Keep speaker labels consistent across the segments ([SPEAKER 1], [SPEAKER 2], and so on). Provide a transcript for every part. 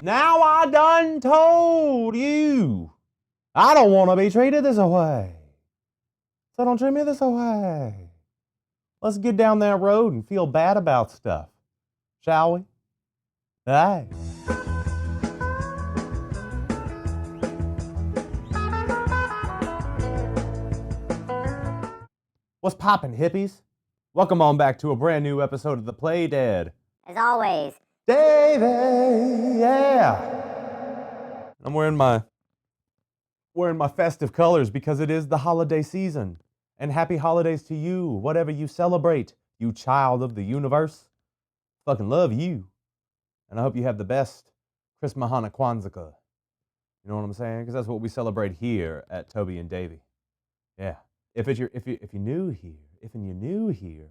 [SPEAKER 1] Now I done told you I don't want to be treated this way. So don't treat me this way. Let's get down that road and feel bad about stuff, shall we? Hey. What's poppin', hippies? Welcome on back to a brand new episode of The Play Dead.
[SPEAKER 2] As always,
[SPEAKER 1] Davey, yeah. I'm wearing my festive colors because it is the holiday season. And happy holidays to you, whatever you celebrate, you child of the universe. Fucking love you. And I hope you have the best Chris Mahana Kwanzaa. You know what I'm saying? Because that's what we celebrate here at Toby and Davey. Yeah. If you're new here,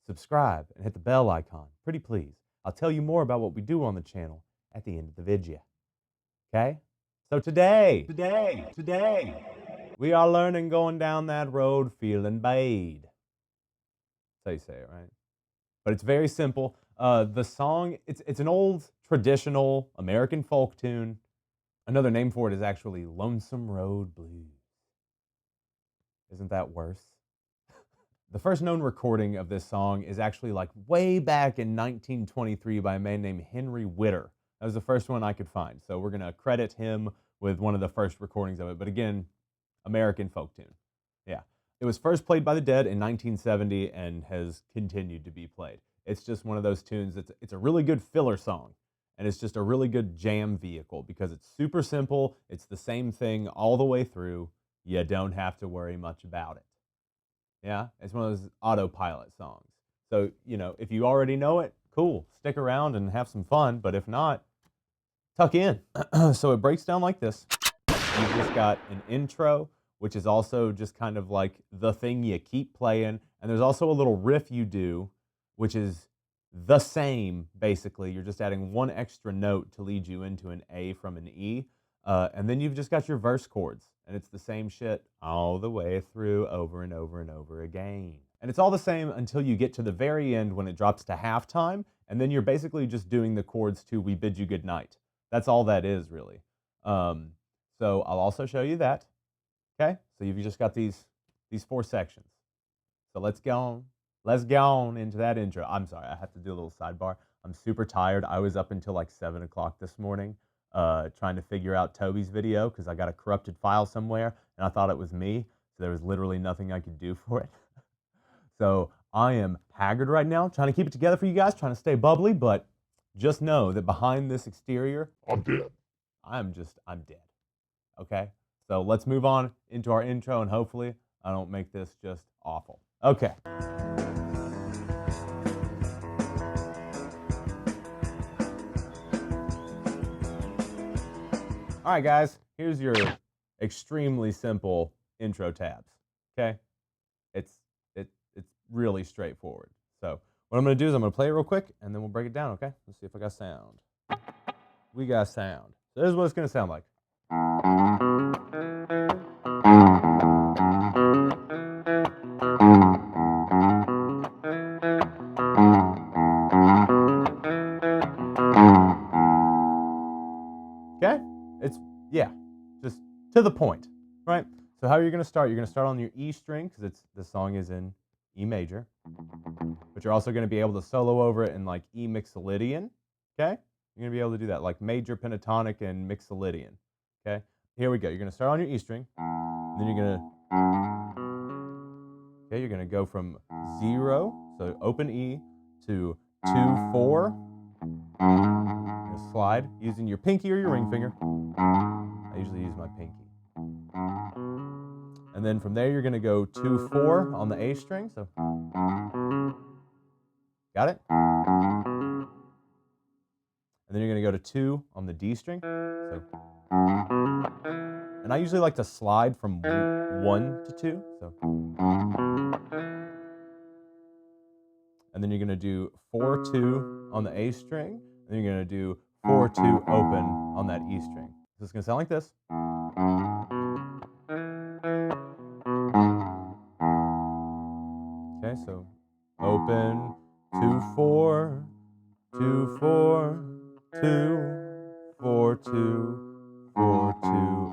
[SPEAKER 1] subscribe and hit the bell icon. Pretty please. I'll tell you more about what we do on the channel at the end of the video. Okay? So today, we are learning going down that road feeling bad. That's how you say it, right? But it's very simple. The song, it's an old traditional American folk tune. Another name for it is actually Lonesome Road Blues. Isn't that worse? The first known recording of this song is actually like way back in 1923 by a man named Henry Witter. That was the first one I could find. So we're going to credit him with one of the first recordings of it. But again, American folk tune. Yeah. It was first played by the Dead in 1970 and has continued to be played. It's just one of those tunes that's it's a really good filler song. And it's just a really good jam vehicle because it's super simple. It's the same thing all the way through. You don't have to worry much about it. Yeah, it's one of those autopilot songs. So, you know, if you already know it, cool. Stick around and have some fun. But if not, tuck in. So it breaks down like this. You've just got an intro, which is also just kind of like the thing you keep playing. And there's also a little riff you do, which is the same, basically. You're just adding one extra note to lead you into an A from an E. And then you've just got your verse chords. And it's the same shit all the way through over and over and over again. And it's all the same until you get to the very end when it drops to halftime. And then you're basically just doing the chords to We Bid You Good Night. That's all that is, really. So I'll also show you that. Okay? So you've just got these four sections. So let's go on into that intro. I'm sorry, I have to do a little sidebar. I'm super tired. I was up until like 7 o'clock this morning. Trying to figure out Toby's video because I got a corrupted file somewhere and I thought it was me, so there was literally nothing I could do for it. So I am haggard right now, trying to keep it together for you guys, trying to stay bubbly, but just know that behind this exterior,
[SPEAKER 3] I'm dead.
[SPEAKER 1] I'm dead. Okay? So let's move on into our intro and hopefully I don't make this just awful. Okay. All right, guys, here's your extremely simple intro tabs, okay? It's really straightforward. So what I'm going to do is I'm going to play it real quick, and then we'll break it down, okay? Let's see if I got sound. We got sound. So this is what it's going to sound like. Okay? Yeah, just to the point, right? So how are you going to start? You're going to start on your E string because the song is in E major, but you're also going to be able to solo over it in like E mixolydian, okay? You're going to be able to do that, like major pentatonic and mixolydian, okay? Here we go. You're going to start on your E string, and then you're going to go from 0, so open E, to 2, 4. You're going to slide using your pinky or your ring finger. I usually use my pinky. And then from there, you're going to go 2, 4 on the A string. So, got it? And then you're going to go to 2 on the D string. So, and I usually like to slide from 1 to 2. So, and then you're going to do 4, 2 on the A string. And then you're going to do 4, 2 open on that E string. So it's going to sound like this. Okay, so open, 2, 4, 2, 4, 2, 4, 2, 4, 2,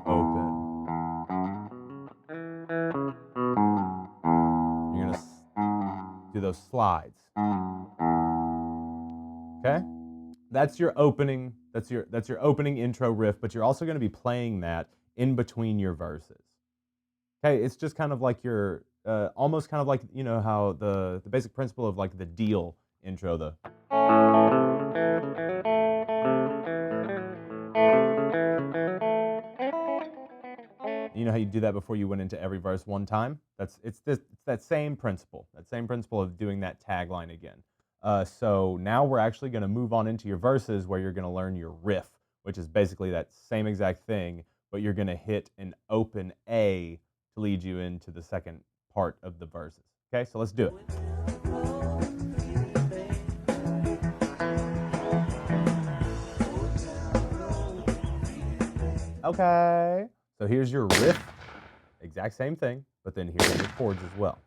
[SPEAKER 1] open. You're gonna do those slides. Okay? That's your opening. That's your opening intro riff, but you're also going to be playing that in between your verses. Okay, it's just kind of like your almost kind of like, you know, how the basic principle of like the deal intro, the you know how you do that before you went into every verse one time? It's that same principle. That same principle of doing that tagline again. So now we're actually going to move on into your verses where you're going to learn your riff, which is basically that same exact thing, but you're going to hit an open A to lead you into the second part of the verses. Okay, so let's do it. Okay, so here's your riff, exact same thing, but then here's your chords as well.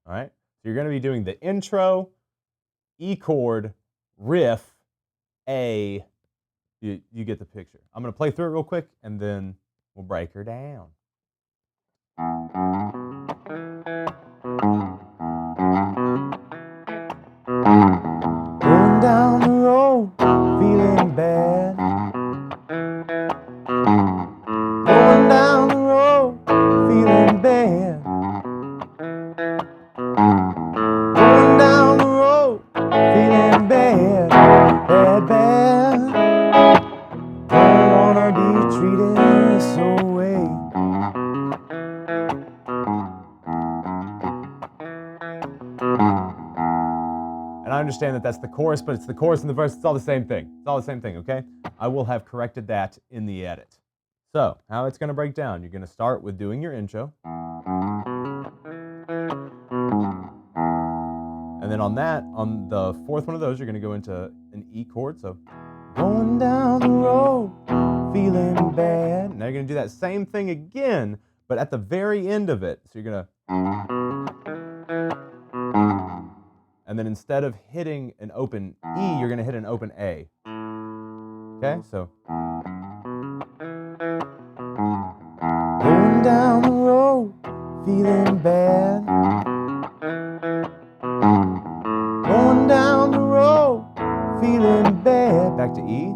[SPEAKER 1] All right, so you're going to be doing the intro, E chord, riff, A. You get the picture. I'm going to play through it real quick, and then we'll break her down. Going down the road, feeling bad. Going down the road, feeling bad. Going down the road, feeling bad, bad, bad. Don't wanna be treated this way. And I understand that that's the chorus, but it's the chorus and the verse. It's all the same thing. It's all the same thing, okay? I will have corrected that in the edit. So, how it's going to break down, you're going to start with doing your intro. And then on the fourth one of those, you're going to go into an E chord. So, going down the road, feeling bad. Now you're going to do that same thing again, but at the very end of it. So you're going to... And then instead of hitting an open E, you're going to hit an open A. Okay, so. Going down the road, feeling bad. Going down the road, feeling bad. Back to E.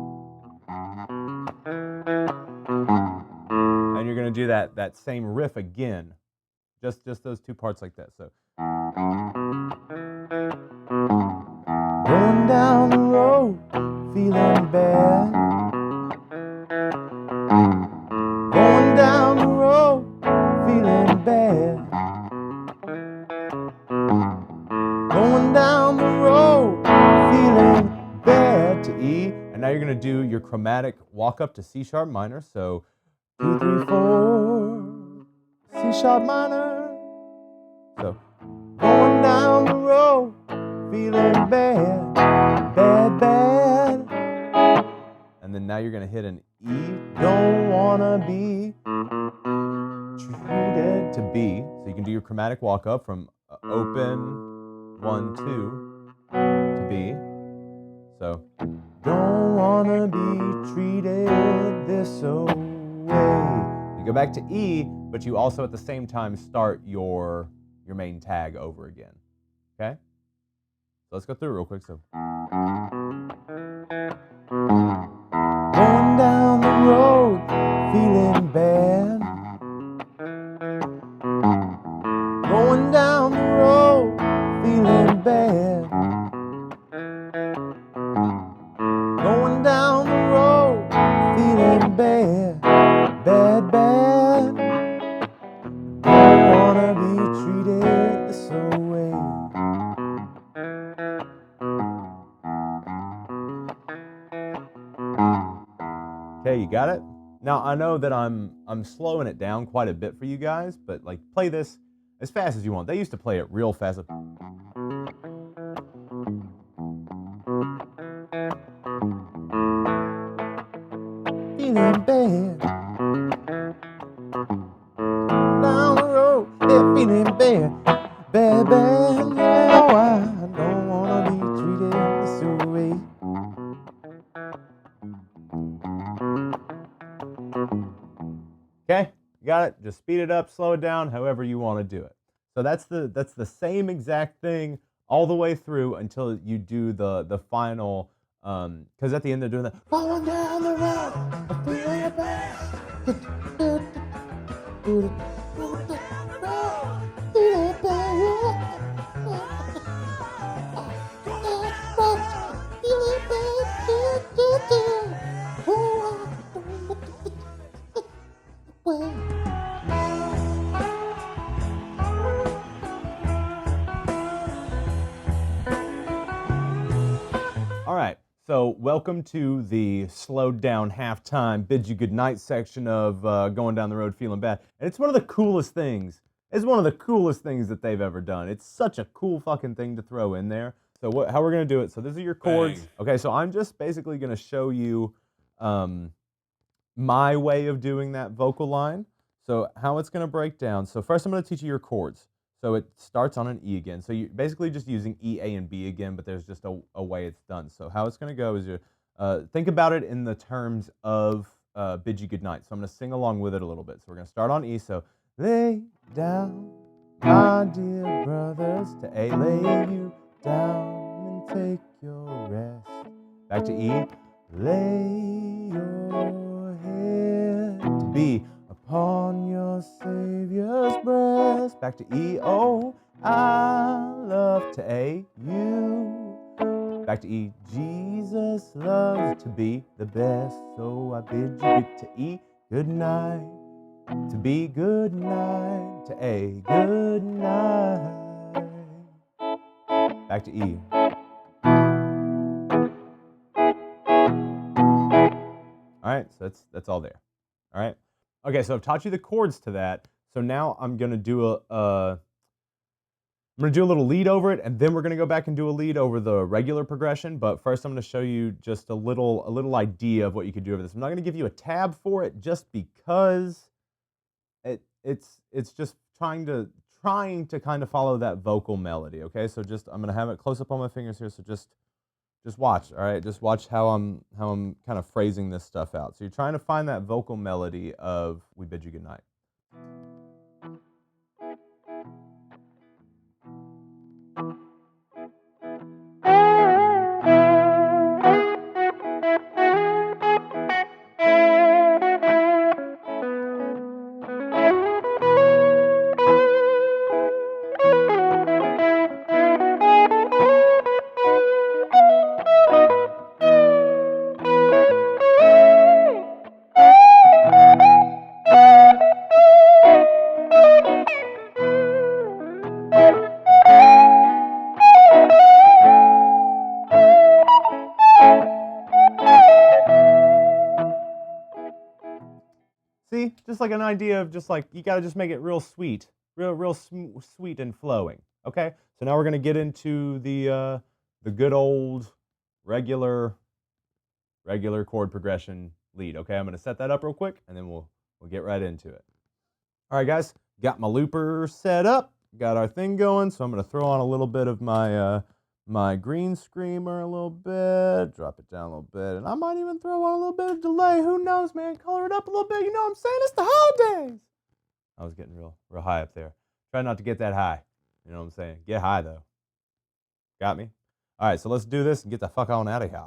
[SPEAKER 1] And you're going to do that same riff again. Just those two parts like that. So. Going down the road, feeling bad. Going down the road, feeling bad. Going down the road, feeling bad to E. And now you're going to do your chromatic walk up to C sharp minor. So 2, 3, 4, C sharp minor. So going down the road, feeling bad, bad, bad. And then now you're going to hit an E. Don't want to be treated to B. So you can do your chromatic walk up from open 1, 2 to B. So don't want to be treated this way. You go back to E, but you also at the same time start your main tag over again. Okay? So let's go through it real quick. So going down the road, feeling bad. Going down the road, feeling bad. Going down the road, feeling bad, bad, bad. Don't wanna be treated this way. Okay, you got it? Now, I know that I'm slowing it down quite a bit for you guys, but like play this as fast as you want. They used to play it real fast. Feeling bad. Down the road, yeah, feeling bad. Bad, bad, yeah, I don't wanna be treated this way. Okay, you got it? Just speed it up, slow it down, however you want to do it. So that's the same exact thing all the way through until you do the final, because at the end they're doing that. Rolling down the road, I'm feeling bad. All right, so welcome to the slowed down halftime, bid you good night section of Going Down the Road Feeling Bad. And it's one of the coolest things. It's one of the coolest things that they've ever done. It's such a cool fucking thing to throw in there. So how we're gonna do it, so these are your chords. Bang. Okay, so I'm just basically gonna show you my way of doing that vocal line. So how it's gonna break down. So first I'm gonna teach you your chords. So it starts on an E again. So you're basically just using E, A, and B again, but there's just a way it's done. So how it's gonna go is think about it in the terms of Bid You Goodnight. So I'm gonna sing along with it a little bit. So we're gonna start on E. So lay down, my dear brothers, to A, lay you down and take your rest. Back to E, lay your head. To B, upon your Savior's breast. Back to E, oh, I love. To A, you. Back to E, Jesus loves. To B, the best. So I bid you good. To E, good night. To B, good night. To A, good night. Back to E. All right, so that's all there. All right. Okay, so I've taught you the chords to that. So now I'm gonna do a little lead over it, and then we're gonna go back and do a lead over the regular progression. But first, I'm gonna show you just a little idea of what you could do over this. I'm not gonna give you a tab for it just because it's just trying to kind of follow that vocal melody. Okay, so I'm gonna have it close up on my fingers here. So just watch, all right? Just watch how I'm kind of phrasing this stuff out. So you're trying to find that vocal melody of We Bid You Goodnight. See, just like an idea of just like, you gotta just make it real sweet, real sweet and flowing. Okay, so now we're gonna get into the good old regular chord progression lead. Okay, I'm gonna set that up real quick, and then we'll get right into it. All right, guys, got my looper set up, got our thing going. So I'm gonna throw on a little bit of my my green screamer a little bit, drop it down a little bit, and I might even throw on a little bit of delay. Who knows, man? Color it up a little bit. You know what I'm saying? It's the holidays. I was getting real high up there. Try not to get that high. You know what I'm saying? Get high though. Got me? All right, so let's do this and get the fuck on out of here.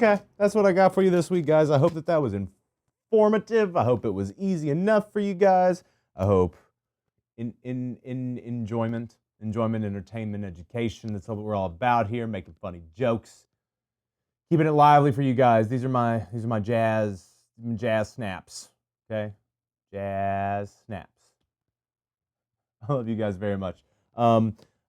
[SPEAKER 1] Okay, that's what I got for you this week, guys. I hope that was informative. I hope it was easy enough for you guys. I hope in enjoyment, entertainment, education. That's what we're all about here, making funny jokes, keeping it lively for you guys. These are my jazz snaps. Okay, jazz snaps. I love you guys very much.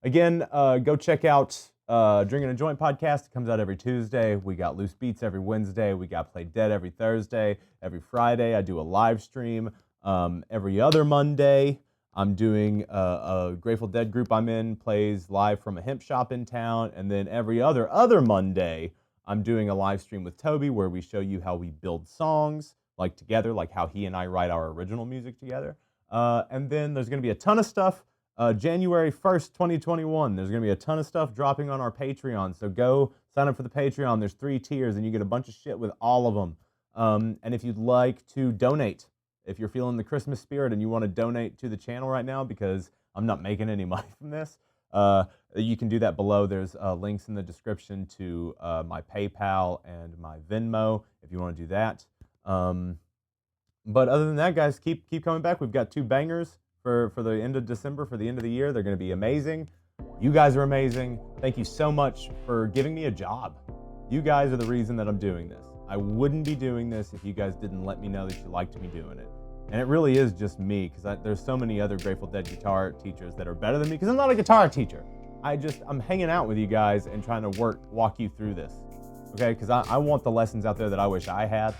[SPEAKER 1] Again, go check out Drinking a Joint podcast. It comes out every Tuesday. We got Loose Beats every Wednesday. We got Play Dead every Thursday. Every Friday, I do a live stream. Every other Monday, I'm doing a Grateful Dead group I'm in plays live from a hemp shop in town. And then every other Monday, I'm doing a live stream with Toby where we show you how we build songs like together, like how he and I write our original music together. And then there's going to be a ton of stuff. January 1st, 2021, there's going to be a ton of stuff dropping on our Patreon. So go sign up for the Patreon. There's 3 tiers, and you get a bunch of shit with all of them. And if you'd like to donate, if you're feeling the Christmas spirit and you want to donate to the channel right now, because I'm not making any money from this, you can do that below. There's links in the description to my PayPal and my Venmo if you want to do that. But other than that, guys, keep coming back. We've got 2 bangers for the end of December, for the end of the year. They're going to be amazing. You guys are amazing. Thank you so much for giving me a job. You guys are the reason that I'm doing this. I wouldn't be doing this if you guys didn't let me know that you liked me doing it. And it really is just me, because there's so many other Grateful Dead guitar teachers that are better than me, because I'm not a guitar teacher. I'm hanging out with you guys and trying to walk you through this, okay? Because I want the lessons out there that I wish I had,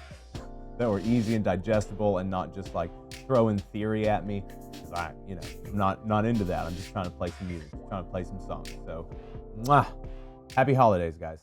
[SPEAKER 1] that were easy and digestible and not just like throwing theory at me. Because I'm not into that. I'm just trying to play some music, trying to play some songs. So, happy holidays, guys.